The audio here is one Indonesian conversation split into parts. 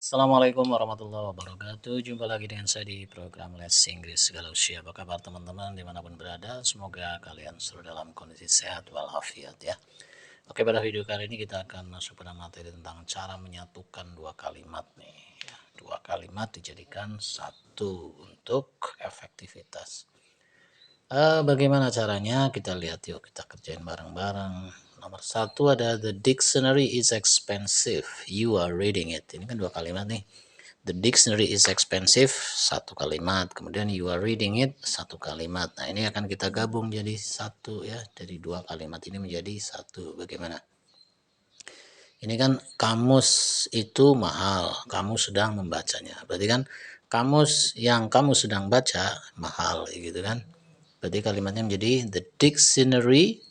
Assalamualaikum warahmatullahi wabarakatuh. Jumpa lagi dengan saya di program Les Inggris segala usia. Apa kabar teman-teman dimanapun berada? Semoga kalian selalu dalam kondisi sehat walafiat ya. Oke, pada video kali ini kita akan masuk pada materi tentang cara menyatukan dua kalimat nih ya. Dua kalimat dijadikan satu untuk efektivitas. Bagaimana caranya? Kita lihat yuk, kita kerjain bareng-bareng. Nomor satu ada the dictionary is expensive. You are reading it. Ini kan dua kalimat nih. The dictionary is expensive, satu kalimat. Kemudian you are reading it, satu kalimat. Nah, ini akan kita gabung jadi satu ya. Dari dua kalimat ini menjadi satu. Bagaimana? Ini kan kamus itu mahal. Kamu sedang membacanya. Berarti kan kamus yang kamu sedang baca mahal gitu kan. Berarti kalimatnya menjadi the dictionary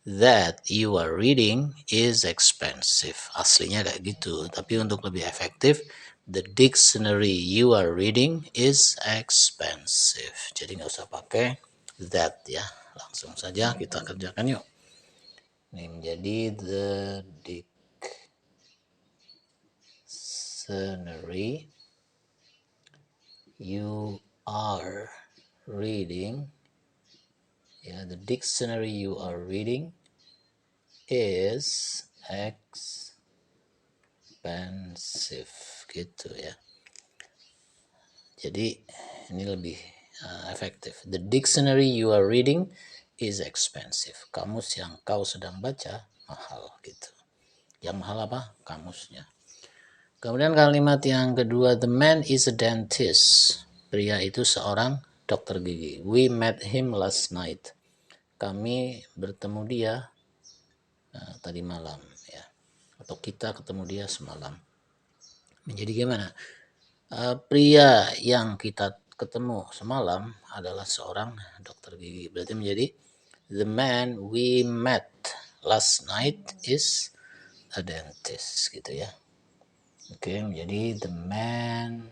that you are reading is expensive. Aslinya kayak gitu. Tapi untuk lebih efektif, the dictionary you are reading is expensive. Jadi nggak usah pakai that ya. Langsung saja kita kerjakan yuk. Ini menjadi the dictionary you are reading. Ya, the dictionary you are reading is expensive gitu ya. Jadi ini lebih efektif. The dictionary you are reading is expensive. Kamus yang kau sedang baca mahal gitu. Yang mahal apa? Kamusnya. Kemudian kalimat yang kedua, the man is a dentist. Pria itu seorang dokter gigi. We met him last night. Kami bertemu dia tadi malam ya. Atau kita ketemu dia semalam. Menjadi gimana? Pria yang kita ketemu semalam adalah seorang dokter gigi. Berarti menjadi the man we met last night is a dentist gitu ya. Oke, menjadi the man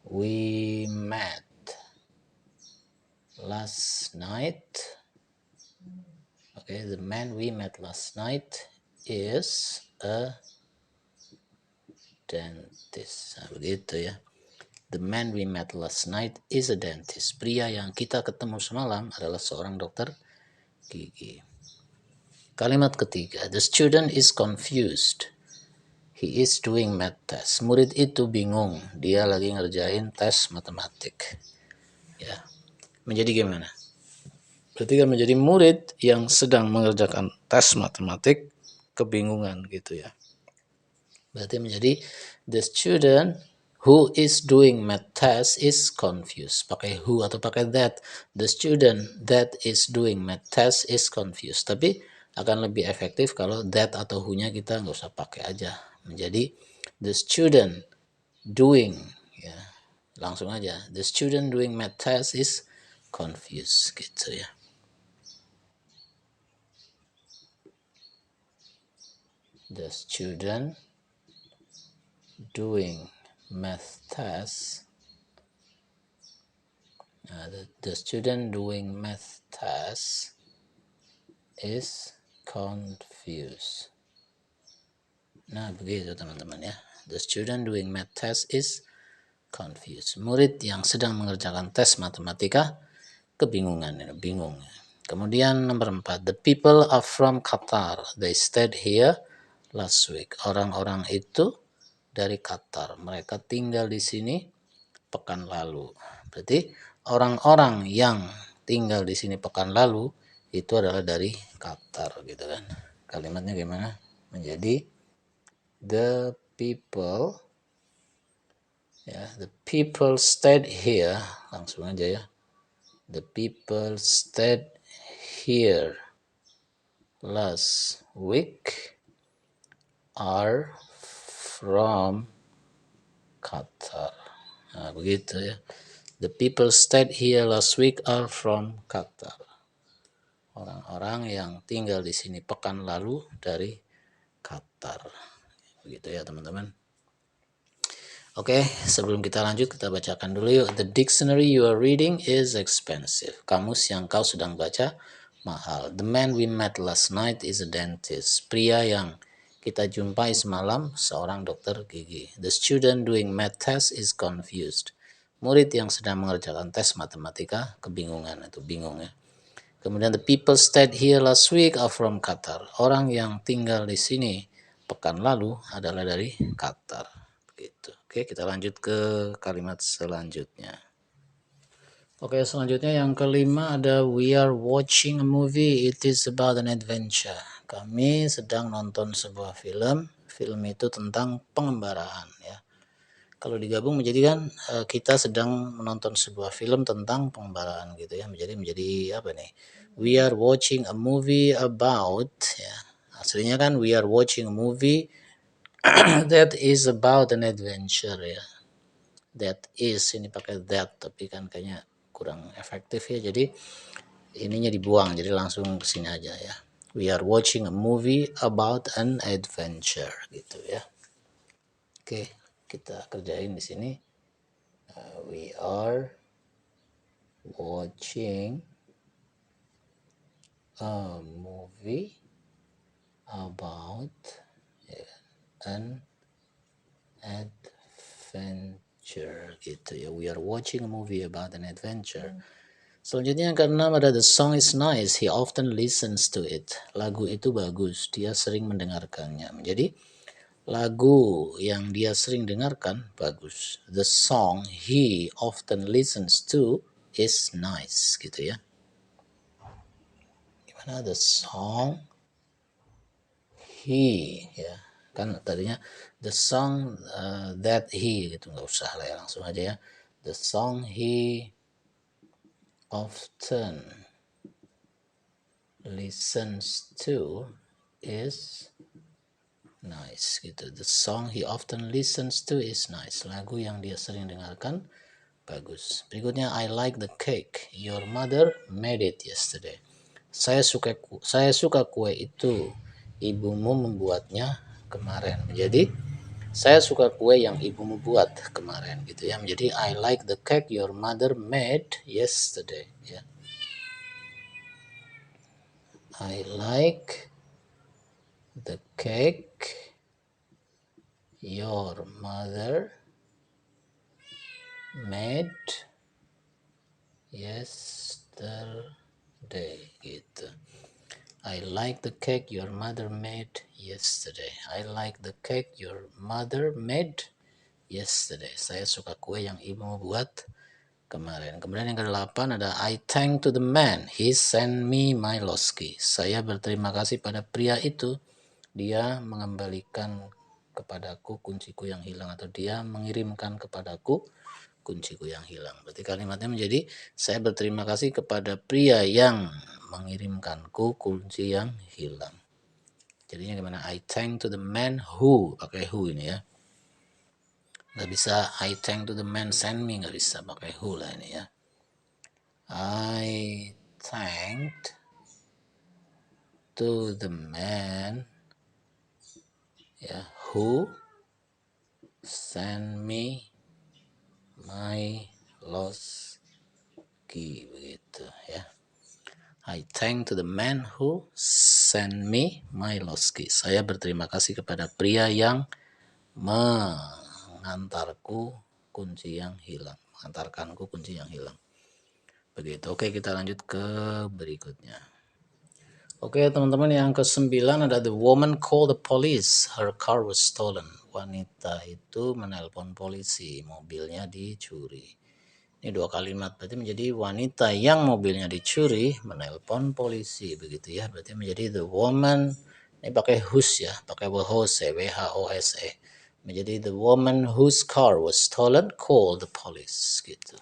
we met last night. Oke, the man we met last night is a dentist. Nah, begitu ya. The man we met last night is a dentist. Pria yang kita ketemu semalam adalah seorang dokter gigi. Kalimat ketiga, the student is confused. He is doing math test. Murid itu bingung, dia lagi ngerjain tes matematik. Ya, menjadi gimana? Berarti kan menjadi murid yang sedang mengerjakan tes matematik kebingungan gitu ya. Berarti menjadi the student who is doing math test is confused. Pakai who atau pakai that. The student that is doing math test is confused. Tapi akan lebih efektif kalau that atau who-nya kita nggak usah pakai aja. Menjadi the student doing. Ya, langsung aja. The student doing math test is confused. Gitu ya. The student doing math test. The student doing math test is confused. Nah, begitu teman-teman ya. The student doing math test is confused. Murid yang sedang mengerjakan tes matematika kebingungan, bingung. Kemudian nomor 4, the people are from Qatar. They stayed here last week. Orang-orang itu dari Qatar. Mereka tinggal di sini pekan lalu. Berarti orang-orang yang tinggal di sini pekan lalu itu adalah dari Qatar gitu kan. Kalimatnya gimana? Menjadi the people ya, the people stayed here. Langsung aja ya. The people stayed here last week are from Qatar. Nah, begitu ya. The people stayed here last week are from Qatar. Orang-orang yang tinggal di sini pekan lalu dari Qatar. Begitu ya teman-teman. Oke, sebelum kita lanjut kita bacakan dulu yuk. The dictionary you are reading is expensive. Kamus yang kau sedang baca mahal. The man we met last night is a dentist. Pria yang kita jumpai semalam seorang dokter gigi. The student doing math test is confused. Murid yang sedang mengerjakan tes matematika kebingungan atau bingung ya. Kemudian the people stayed here last week are from Qatar. Orang yang tinggal di sini pekan lalu adalah dari Qatar. Begitu. Oke, kita lanjut ke kalimat selanjutnya. Oke, selanjutnya yang kelima ada we are watching a movie. It is about an adventure. Kami sedang nonton sebuah film. Film itu tentang pengembaraan ya. Kalau digabung menjadi kan kita sedang menonton sebuah film tentang pengembaraan gitu ya. Menjadi apa nih? We are watching a movie about ya. Aslinya kan we are watching a movie that is about an adventure ya. That is ini pakai that tapi kan kayaknya kurang efektif ya. Jadi ininya dibuang jadi langsung ke sini aja ya. We are watching a movie about an adventure gitu ya. Oke, kita kerjain di sini. We are watching a movie about an adventure gitu ya. We are watching a movie about an adventure. Selanjutnya yang keenam ada the song is nice, he often listens to it. Lagu itu bagus, dia sering mendengarkannya. Jadi lagu yang dia sering dengarkan bagus. The song he often listens to is nice gitu ya. Gimana the song he ya. Kan tadinya the song that he gitu nggak usah lah ya, langsung aja ya. The song he often listens to is nice gitu. The song he often listens to is nice. Lagu yang dia sering dengarkan bagus. Berikutnya I like the cake your mother made it yesterday. Saya suka kue itu. Ibumu membuatnya kemarin. Jadi saya suka kue yang ibumu buat kemarin gitu ya. Menjadi I like the cake your mother made yesterday ya. I like the cake your mother made yesterday gitu. I like the cake your mother made yesterday. I like the cake your mother made yesterday. Saya suka kue yang ibu buat kemarin. Kemudian yang ke-8 ada I thank to the man. He sent me my lost key. Saya berterima kasih pada pria itu. Dia mengembalikan kepadaku kunciku yang hilang atau dia mengirimkan kepadaku kunciku yang hilang. Berarti kalimatnya menjadi saya berterima kasih kepada pria yang mengirimkanku kunci yang hilang. Jadinya gimana? I thank to the man who, pakai who ini ya. Nggak bisa I thank to the man send me, nggak bisa pakai who lah ini ya. I thanked to the man ya who send me my lost key begitu ya. I thank to the man who sent me my lost key. Saya berterima kasih kepada pria yang mengantarkanku kunci yang hilang. Begitu. Oke, kita lanjut ke berikutnya. Oke, teman-teman, yang ke-9 ada the woman called the police. Her car was stolen. Wanita itu menelpon polisi, mobilnya dicuri. Ini 2 kalimat, berarti menjadi wanita yang mobilnya dicuri menelpon polisi, begitu ya. Berarti menjadi the woman, ini pakai whose ya, pakai whose, W-H-O-S-E. Menjadi the woman whose car was stolen called the police, gitu.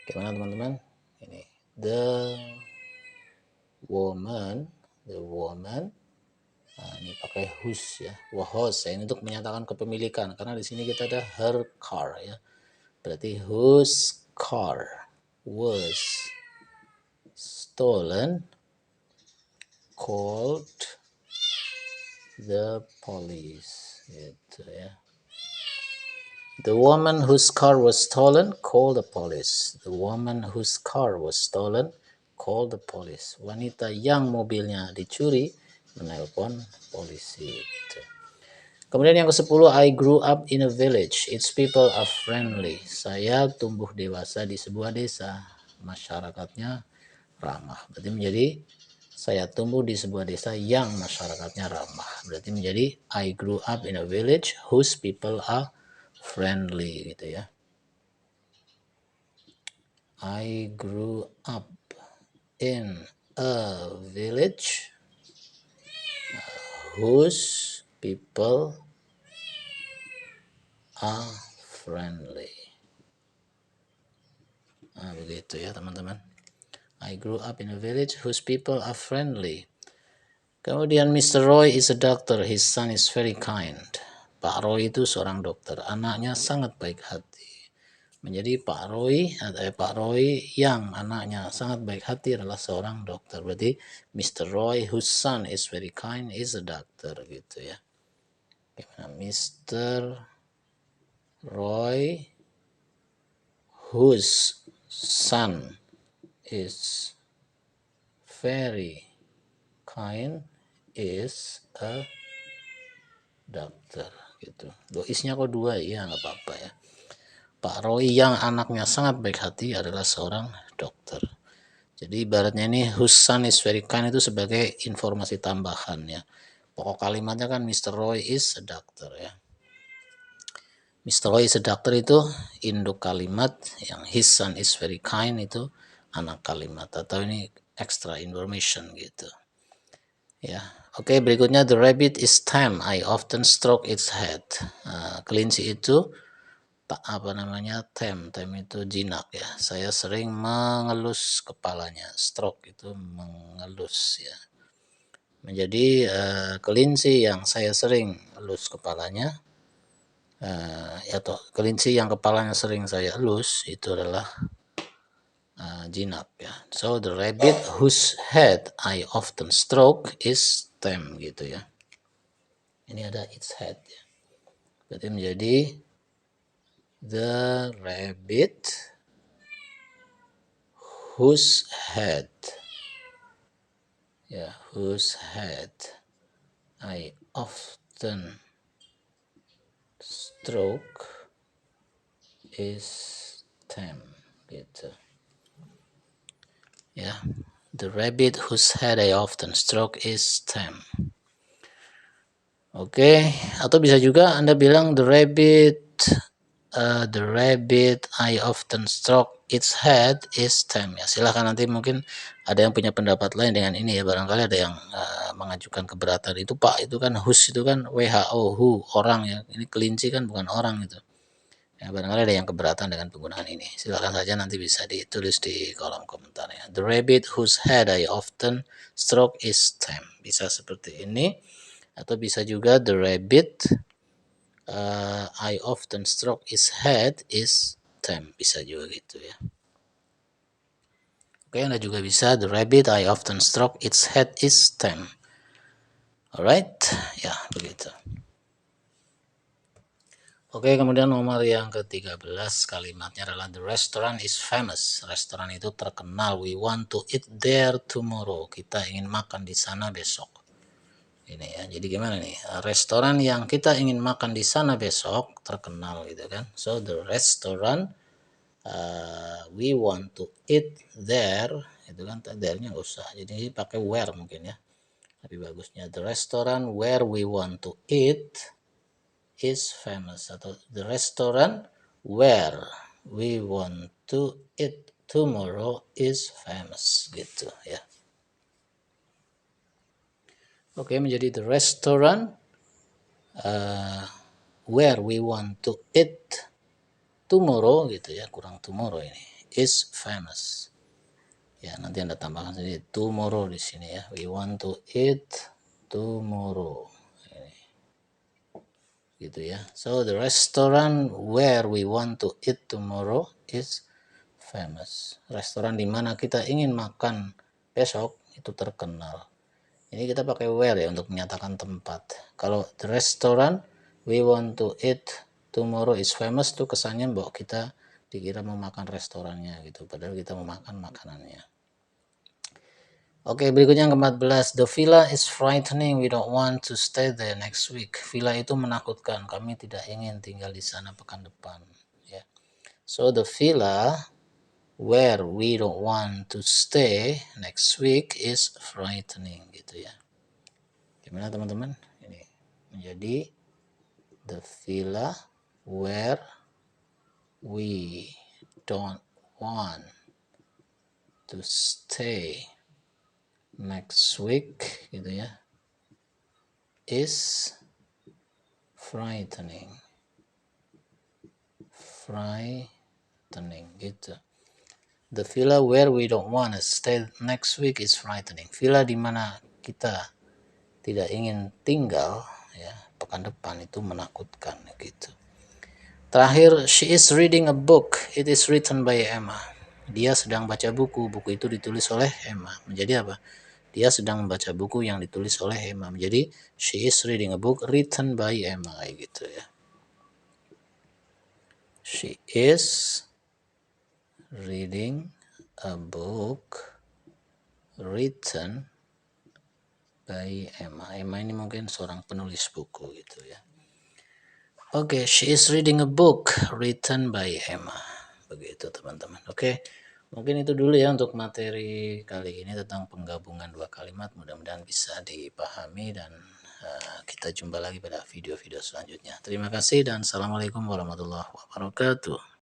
Gimana teman-teman? Ini the woman, nah, ini pakai whose ya, whose ini untuk menyatakan kepemilikan karena di sini kita ada her car ya. Berarti whose car was stolen called the police gitu ya. The woman whose car was stolen called the police. The woman whose car was stolen called the police. Wanita yang mobilnya dicuri menelpon polisi. Kemudian yang ke-10, I grew up in a village. Its people are friendly. Saya tumbuh dewasa di sebuah desa. Masyarakatnya ramah. Berarti menjadi saya tumbuh di sebuah desa yang masyarakatnya ramah. Berarti menjadi I grew up in a village whose people are friendly gitu ya. I grew up in a village whose people are friendly. Nah, begitu ya teman-teman. I grew up in a village whose people are friendly. Kemudian Mr. Roy is a doctor. His son is very kind. Pak Roy itu seorang dokter. Anaknya sangat baik hati. Menjadi Pak Roy yang anaknya sangat baik hati adalah seorang dokter. Berarti Mr. Roy whose son is very kind is a doctor gitu ya. Mr. Roy whose son is very kind is a doctor gitu. Doisnya kok 2 ya, nggak apa-apa ya. Pak Roy yang anaknya sangat baik hati adalah seorang dokter. Jadi ibaratnya ini whose son is very kind itu sebagai informasi tambahan ya. Pokok kalimatnya kan Mr. Roy is a doctor ya. Mr. Roy is a doctor itu induk kalimat, yang his son is very kind itu anak kalimat, atau ini extra information gitu. Ya, oke, berikutnya the rabbit is tame. I often stroke its head. Kelinci itu tame itu jinak ya. Saya sering mengelus kepalanya. Stroke itu mengelus ya. Menjadi kelinci yang saya sering elus kepalanya, atau kelinci yang kepalanya sering saya elus itu adalah jinak ya. So the rabbit whose head I often stroke is tame gitu ya. Ini ada its head ya. Berarti menjadi the rabbit whose head I often stroke is tame gitu ya. The rabbit whose head I often stroke is tame. Oke, atau bisa juga Anda bilang the rabbit I often stroke its head is tame ya. Silahkan, nanti mungkin ada yang punya pendapat lain dengan ini ya. Barangkali ada yang mengajukan keberatan, itu Pak, itu kan whose itu kan WHO, who, orang ya. Ini kelinci kan bukan orang itu ya. Barangkali ada yang keberatan dengan penggunaan ini. Silahkan saja, nanti bisa ditulis di kolom komentar ya. The rabbit whose head I often stroke is tame, bisa seperti ini. Atau bisa juga the rabbit I often stroke its head is tame, bisa juga gitu ya. Oke, Anda juga bisa the rabbit I often stroke its head is tame. Alright, ya begitu. Oke, kemudian nomor yang ke-13 kalimatnya adalah the restaurant is famous. Restoran itu terkenal. We want to eat there tomorrow. Kita ingin makan di sana besok. Ini ya, jadi gimana nih, restoran yang kita ingin makan di sana besok terkenal gitu kan. So the restaurant we want to eat there, itu kan there-nya nggak usah, jadi pakai where mungkin ya lebih bagusnya. The restaurant where we want to eat is famous, atau the restaurant where we want to eat tomorrow is famous gitu ya. Oke, menjadi the restaurant where we want to eat tomorrow gitu ya, kurang tomorrow ini, is famous. Ya, nanti Anda tambahkan sendiri tomorrow di sini ya. We want to eat tomorrow. Ini. Gitu ya. So the restaurant where we want to eat tomorrow is famous. Restoran di mana kita ingin makan besok itu terkenal. Ini kita pakai where ya untuk menyatakan tempat. Kalau the restaurant we want to eat tomorrow is famous, tuh kesannya bahwa kita dikira mau makan restorannya gitu, padahal kita mau makan makanannya. Oke, berikutnya yang ke-14. The villa is frightening. We don't want to stay there next week. Villa itu menakutkan. Kami tidak ingin tinggal di sana pekan depan. Ya. So the villa where we don't want to stay next week is frightening, gitu ya. Gimana teman-teman? Ini menjadi the villa where we don't want to stay next week, gitu ya, is frightening gitu. The villa where we don't want to stay next week is frightening. Villa di mana kita tidak ingin tinggal ya pekan depan itu menakutkan gitu. Terakhir, she is reading a book. It is written by Emma. Dia sedang baca buku. Buku itu ditulis oleh Emma. Menjadi apa? Dia sedang membaca buku yang ditulis oleh Emma. Menjadi she is reading a book written by Emma, kayak gitu ya. She is reading a book written by Emma. Emma ini mungkin seorang penulis buku gitu ya. Oke, she is reading a book written by Emma. Begitu teman-teman. Oke, mungkin itu dulu ya untuk materi kali ini tentang penggabungan dua kalimat. Mudah-mudahan bisa dipahami dan kita jumpa lagi pada video-video selanjutnya. Terima kasih dan assalamualaikum warahmatullahi wabarakatuh.